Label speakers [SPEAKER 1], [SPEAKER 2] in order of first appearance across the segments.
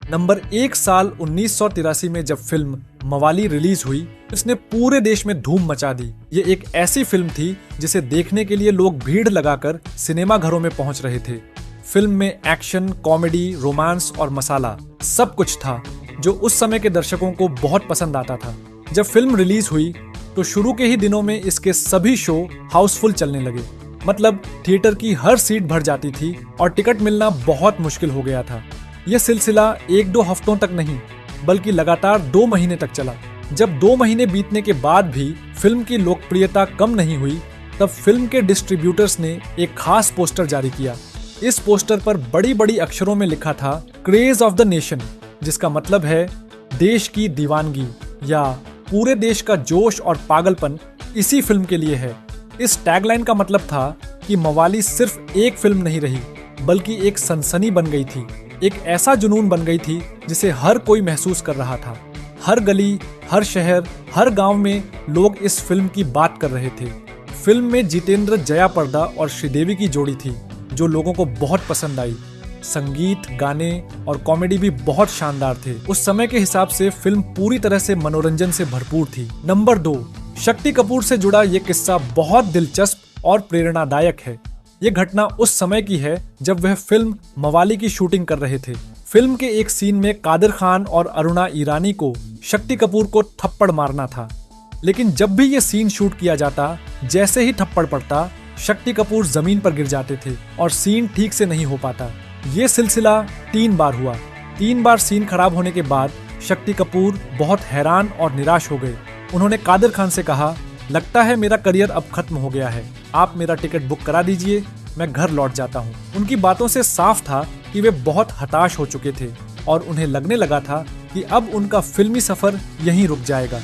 [SPEAKER 1] Number 1 साल 1983 में जब फिल्म मवाली रिलीज हुई, इसने पूरे देश में धूम मचा दी। ये एक ऐसी फिल्म थी जिसे देखने के लिए लोग भीड़ लगाकर सिनेमा घरों में पहुंच रहे थे। फिल्म में एक्शन, कॉमेडी, रोमांस और मसाला सब कुछ था जो उस समय के दर्शकों को बहुत पसंद आता था। जब फिल्म रिलीज हुई तो शुरू के ही दिनों में इसके सभी शो हाउसफुल चलने लगे। मतलब थिएटर की हर सीट भर जाती थी और टिकट मिलना बहुत मुश्किल हो गया था। यह सिलसिला 1-2 हफ्तों तक नहीं बल्कि लगातार 2 महीने तक चला। जब 2 महीने बीतने के बाद भी फिल्म की लोकप्रियता कम नहीं हुई, तब फिल्म के डिस्ट्रीब्यूटर्स ने एक खास पोस्टर जारी किया। इस पोस्टर पर बड़ी बड़ी अक्षरों में लिखा था क्रेज ऑफ द नेशन, जिसका मतलब है देश की दीवानगी या पूरे देश का जोश और पागलपन इसी फिल्म के लिए है। इस टैगलाइन का मतलब था कि मवाली सिर्फ एक फिल्म नहीं रही बल्कि एक सनसनी बन गई थी, एक ऐसा जुनून बन गई थी जिसे हर कोई महसूस कर रहा था। हर गली, हर शहर, हर गांव में लोग इस फिल्म की बात कर रहे थे। फिल्म में जितेंद्र, जया प्रदा और श्रीदेवी की जोड़ी थी जो लोगों को बहुत पसंद आई। संगीत, गाने और कॉमेडी भी बहुत शानदार थे। उस समय के हिसाब से फिल्म पूरी तरह से मनोरंजन से भरपूर थी। नंबर 2, शक्ति कपूर से जुड़ा ये किस्सा बहुत दिलचस्प और प्रेरणादायक है। ये घटना उस समय की है जब वह फिल्म मवाली की शूटिंग कर रहे थे। फिल्म के एक सीन में कादिर खान और अरुणा ईरानी को शक्ति कपूर को थप्पड़ मारना था, लेकिन जब भी ये सीन शूट किया जाता, जैसे ही थप्पड़ पड़ता, शक्ति कपूर जमीन पर गिर जाते थे और सीन ठीक से नहीं हो पाता। ये सिलसिला 3 बार हुआ। 3 बार सीन खराब होने के बाद शक्ति कपूर बहुत हैरान और निराश हो गए। उन्होंने कादिर खान से कहा, लगता है मेरा करियर अब खत्म हो गया है, आप मेरा टिकट बुक करा दीजिए, मैं घर लौट जाता हूँ। उनकी बातों से साफ था कि वे बहुत हताश हो चुके थे और उन्हें लगने लगा था कि अब उनका फिल्मी सफर यहीं रुक जाएगा।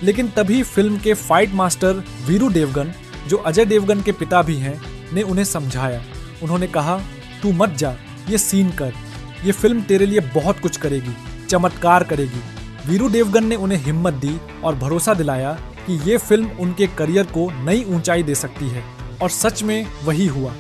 [SPEAKER 1] लेकिन तभी फिल्म के फाइट मास्टर वीरू देवगन, जो अजय देवगन के पिता भी हैं, ने उन्हें समझाया। उन्होंने कहा, तू मत जा, ये सीन कर, ये फिल्म तेरे लिए बहुत कुछ करेगी, चमत्कार करेगी। वीरू देवगन ने उन्हें हिम्मत दी और भरोसा दिलाया कि ये फिल्म उनके करियर को नई ऊंचाई दे सकती है, और सच में वही हुआ।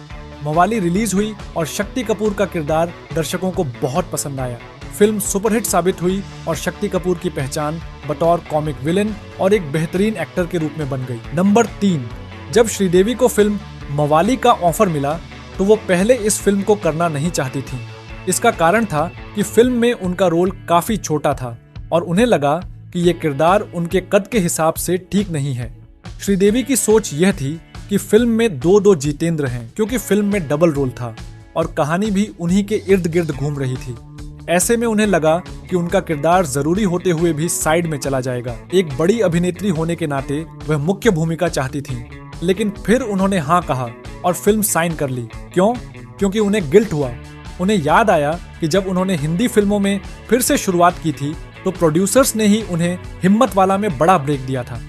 [SPEAKER 1] मवाली रिलीज हुई और शक्ति कपूर का किरदार दर्शकों को बहुत पसंद आया। फिल्म सुपरहिट साबित हुई और शक्ति कपूर की पहचान बतौर कॉमिक विलेन और एक बेहतरीन एक्टर के रूप में बन गई। नंबर 3, जब श्रीदेवी को फिल्म मवाली का ऑफर मिला तो वो पहले इस फिल्म को करना नहीं चाहती थी। इसका कारण था कि फिल्म में उनका रोल काफी छोटा था और उन्हें लगा कि ये किरदार उनके कद के हिसाब से ठीक नहीं है। श्रीदेवी की सोच यह थी कि फिल्म में 2-2 जितेंद्र हैं, क्योंकि फिल्म में डबल रोल था और कहानी भी उन्हीं के इर्द गिर्द घूम रही थी। ऐसे में उन्हें लगा कि उनका किरदार जरूरी होते हुए भी साइड में चला जाएगा। एक बड़ी अभिनेत्री होने के नाते वह मुख्य भूमिका चाहती थी, लेकिन फिर उन्होंने हाँ कहा और फिल्म साइन कर ली। क्यों? क्योंकि उन्हें गिल्ट हुआ। उन्हें याद आया कि जब उन्होंने हिंदी फिल्मों में फिर से शुरुआत की थी तो प्रोड्यूसर्स ने ही उन्हें हिम्मत वाला में बड़ा ब्रेक दिया था।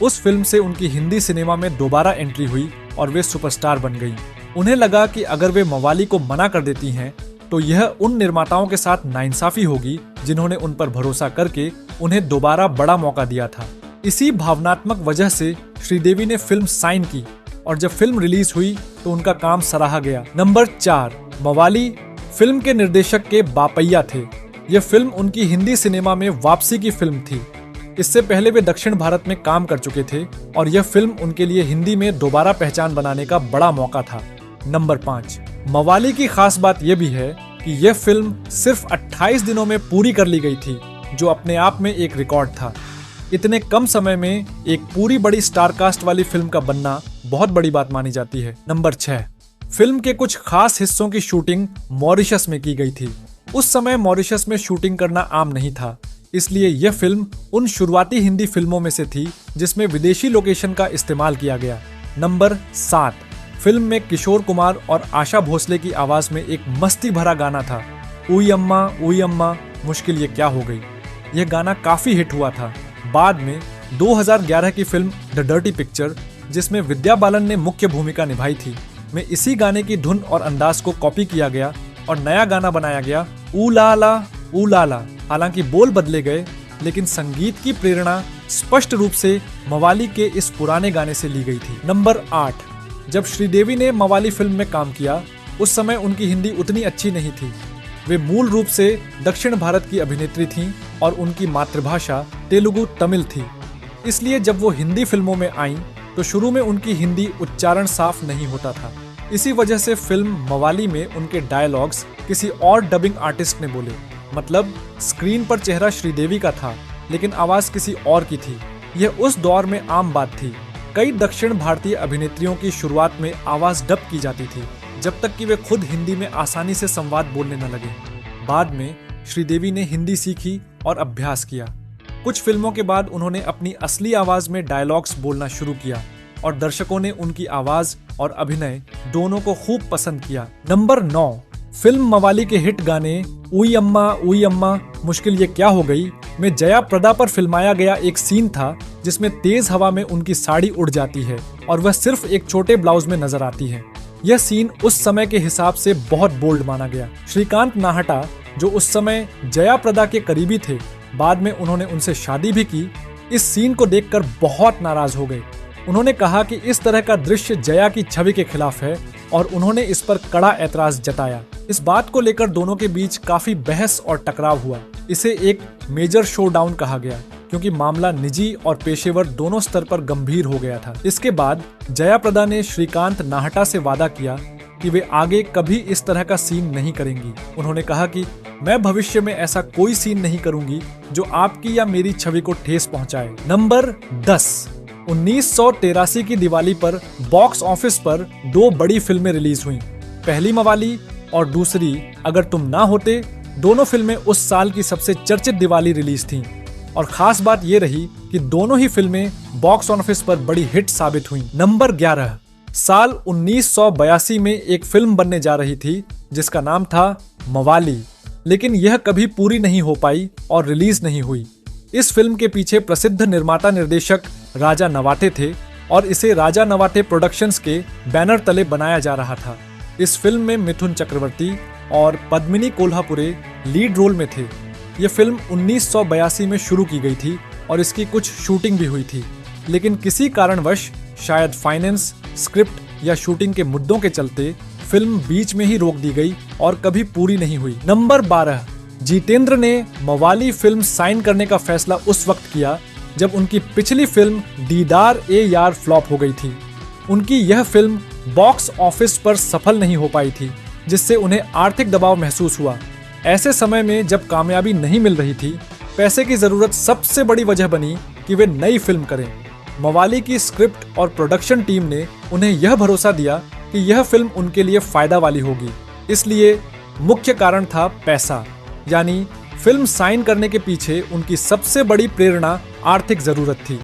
[SPEAKER 1] उस फिल्म से उनकी हिंदी सिनेमा में दोबारा एंट्री हुई और वे सुपरस्टार बन गईं। उन्हें लगा कि अगर वे मवाली को मना कर देती हैं तो यह उन निर्माताओं के साथ नाइंसाफी होगी जिन्होंने उन पर भरोसा करके उन्हें दोबारा बड़ा मौका दिया था। इसी भावनात्मक वजह से श्रीदेवी ने फिल्म साइन की और जब फिल्म रिलीज हुई तो उनका काम सराहा गया। नंबर 4, मवाली फिल्म के निर्देशक के बापैया थे। यह फिल्म उनकी हिंदी सिनेमा में वापसी की फिल्म थी। इससे पहले वे दक्षिण भारत में काम कर चुके थे और यह फिल्म उनके लिए हिंदी में दोबारा पहचान बनाने का बड़ा मौका था। नंबर 5, मवाली की खास बात यह भी है कि यह फिल्म सिर्फ 28 दिनों में पूरी कर ली गई थी, जो अपने आप में एक रिकॉर्ड था। इतने कम समय में एक पूरी बड़ी स्टारकास्ट वाली फिल्म का बनना बहुत बड़ी बात मानी जाती है। नंबर 6, फिल्म के कुछ खास हिस्सों की शूटिंग मॉरिशस में की गई थी। उस समय मॉरिशस में शूटिंग करना आम नहीं था, इसलिए यह फिल्म उन शुरुआती हिंदी फिल्मों में से थी जिसमें विदेशी लोकेशन का इस्तेमाल किया गया। नंबर 7, फिल्म में किशोर कुमार और आशा भोसले की आवाज में एक मस्ती भरा गाना था, उई अम्मा मुश्किल ये क्या हो गई। यह गाना काफी हिट हुआ था। बाद में 2011 की फिल्म द डर्टी पिक्चर, जिसमें विद्या बालन ने मुख्य भूमिका निभाई थी, में इसी गाने की धुन और अंदाज को कॉपी किया गया और नया गाना बनाया गया, ऊ लाला। हालांकि बोल बदले गए, लेकिन संगीत की प्रेरणा स्पष्ट रूप से मवाली के इस पुराने गाने से ली गई थी। नंबर 8, जब श्रीदेवी ने मवाली फिल्म में काम किया, उस समय उनकी हिंदी उतनी अच्छी नहीं थी। वे मूल रूप से दक्षिण भारत की अभिनेत्री थीं और उनकी मातृभाषा तेलुगु तमिल थी। इसलिए जब वो हिंदी फिल्मों में आईं तो शुरू में उनकी हिंदी उच्चारण साफ नहीं होता था। इसी वजह से फिल्म मवाली में उनके डायलॉग्स किसी और डबिंग आर्टिस्ट ने बोले। मतलब स्क्रीन पर चेहरा श्रीदेवी का था लेकिन आवाज किसी और की थी। यह उस दौर में आम बात थी। कई दक्षिण भारतीय अभिनेत्रियों की शुरुआत में आवाज डब की जाती थी जब तक कि वे खुद हिंदी में आसानी से संवाद बोलने न लगे। बाद में श्रीदेवी ने हिंदी सीखी और अभ्यास किया। कुछ फिल्मों के बाद उन्होंने अपनी असली आवाज में डायलॉग्स बोलना शुरू किया और दर्शकों ने उनकी आवाज और अभिनय दोनों को खूब पसंद किया। नंबर 9, फिल्म मवाली के हिट गाने उई अम्मा मुश्किल ये क्या हो गई में जया प्रदा पर फिल्माया गया एक सीन था जिसमें तेज हवा में उनकी साड़ी उड़ जाती है और वह सिर्फ एक छोटे ब्लाउज में नजर आती है। यह सीन उस समय के हिसाब से बहुत बोल्ड माना गया। श्रीकांत नाहटा, जो उस समय जया प्रदा के करीबी थे, बाद में उन्होंने उनसे शादी भी की, इस सीन को देखकर बहुत नाराज हो गए। उन्होंने कहा कि इस तरह का दृश्य जया की छवि के खिलाफ है और उन्होंने इस पर कड़ा ऐतराज जताया। इस बात को लेकर दोनों के बीच काफी बहस और टकराव हुआ। इसे एक मेजर शोडाउन कहा गया क्योंकि मामला निजी और पेशेवर दोनों स्तर पर गंभीर हो गया था। इसके बाद जया प्रदा ने श्रीकांत नाहटा से वादा किया कि वे आगे कभी इस तरह का सीन नहीं करेंगी। उन्होंने कहा कि मैं भविष्य में ऐसा कोई सीन नहीं करूंगी जो आपकी या मेरी छवि को ठेस पहुंचाए। नंबर 10, 1983 की दिवाली पर बॉक्स ऑफिस पर 2 बड़ी फिल्में रिलीज हुईं। पहली मवाली और दूसरी अगर तुम ना होते। दोनों फिल्में उस साल की सबसे चर्चित दिवाली रिलीज थीं और खास बात यह रही कि दोनों ही फिल्में बॉक्स ऑफिस पर बड़ी हिट साबित हुईं। नंबर 11, साल 1982 में एक फिल्म बनने जा रही थी जिसका नाम था मवाली, लेकिन यह कभी पूरी नहीं हो पाई और रिलीज नहीं हुई। इस फिल्म के पीछे प्रसिद्ध निर्माता निर्देशक राजा नवाटे थे और इसे राजा नवाटे प्रोडक्शंस के बैनर तले बनाया जा रहा था। इस फिल्म में मिथुन चक्रवर्ती और पद्मिनी कोल्हापुरे लीड रोल में थे। यह फिल्म 1982 में शुरू की गई थी और इसकी कुछ शूटिंग भी हुई थी, लेकिन किसी कारणवश, शायद फाइनेंस, स्क्रिप्ट या शूटिंग के मुद्दों के चलते फिल्म बीच में ही रोक दी गई और कभी पूरी नहीं हुई। नंबर 12, जितेंद्र ने मवाली फिल्म साइन करने का फैसला उस वक्त किया जब उनकी पिछली फिल्म दीदार ए यार फ्लॉप हो गई थी। उनकी यह फिल्म बॉक्स ऑफिस पर सफल नहीं हो पाई थी, जिससे उन्हें आर्थिक दबाव महसूस हुआ। ऐसे समय में जब कामयाबी नहीं मिल रही थी, पैसे की जरूरत सबसे बड़ी वजह बनी कि वे नई फिल्म करें। मवाली की स्क्रिप्ट और प्रोडक्शन टीम ने उन्हें यह भरोसा दिया कि यह फिल्म उनके लिए फायदा वाली होगी। इसलिए मुख्य कारण था पैसा, यानी फिल्म साइन करने के पीछे उनकी सबसे बड़ी प्रेरणा आर्थिक जरूरत थी।